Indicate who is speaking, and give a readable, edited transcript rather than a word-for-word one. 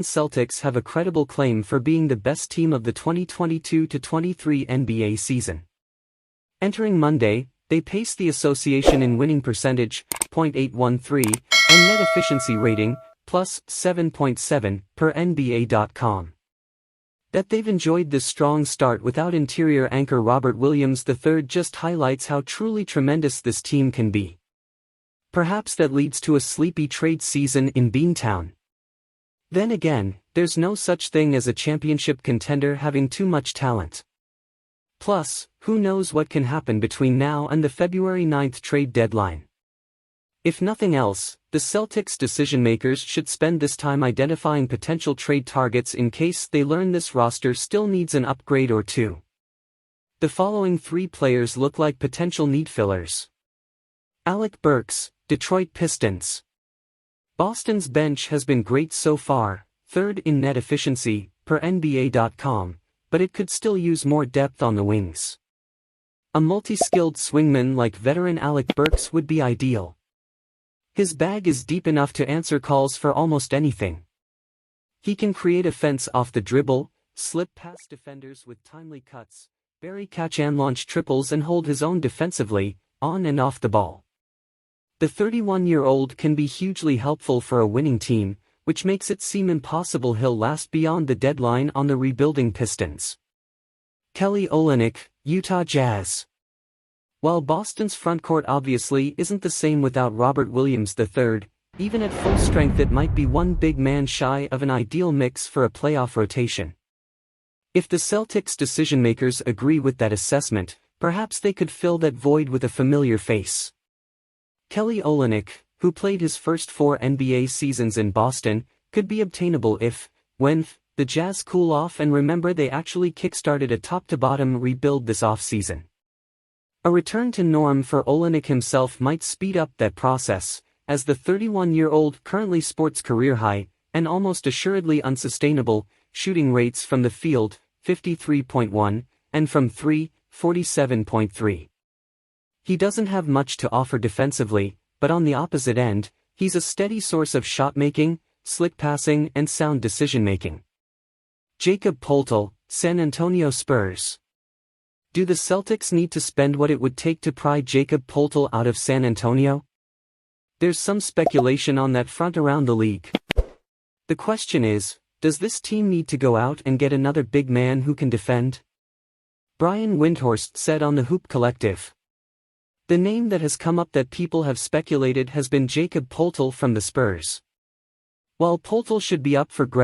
Speaker 1: Celtics have a credible claim for being the best team of the 2022-23 NBA season. Entering Monday, they paced the association in winning percentage, .813, and net efficiency rating, plus 7.7, per NBA.com. That they've enjoyed this strong start without interior anchor Robert Williams III just highlights how truly tremendous this team can be. Perhaps that leads to a sleepy trade season in Beantown. Then again, there's no such thing as a championship contender having too much talent. Plus, who knows what can happen between now and the February 9th trade deadline. If nothing else, the Celtics decision-makers should spend this time identifying potential trade targets in case they learn this roster still needs an upgrade or two. The following three players look like potential need fillers. Alec Burks, Detroit Pistons. Boston's bench has been great so far, third in net efficiency, per NBA.com, but it could still use more depth on the wings. A multi-skilled swingman like veteran Alec Burks would be ideal. His bag is deep enough to answer calls for almost anything. He can create offense off the dribble, slip past defenders with timely cuts, bury catch-and-launch triples and hold his own defensively, on and off the ball. The 31-year-old can be hugely helpful for a winning team, which makes it seem impossible he'll last beyond the deadline on the rebuilding Pistons. Kelly Olynyk, Utah Jazz. While Boston's frontcourt obviously isn't the same without Robert Williams III, even at full strength it might be one big man shy of an ideal mix for a playoff rotation. If the Celtics decision-makers agree with that assessment, perhaps they could fill that void with a familiar face. Kelly Olynyk, who played his first 4 NBA seasons in Boston, could be obtainable when the Jazz cool off and remember they actually kickstarted a top-to-bottom rebuild this offseason. A return to norm for Olynyk himself might speed up that process, as the 31-year-old currently sports career-high, and almost assuredly unsustainable, shooting rates from the field, 53.1, and from 3, 47.3. He doesn't have much to offer defensively, but on the opposite end, he's a steady source of shot-making, slick passing and sound decision-making. Jakob Poeltl, San Antonio Spurs. Do the Celtics need to spend what it would take to pry Jakob Poeltl out of San Antonio? There's some speculation on that front around the league. The question is, does this team need to go out and get another big man who can defend? Brian Windhorst said on the Hoop Collective. The name that has come up that people have speculated has been Jakob Poeltl from the Spurs. While Poeltl should be up for grabs,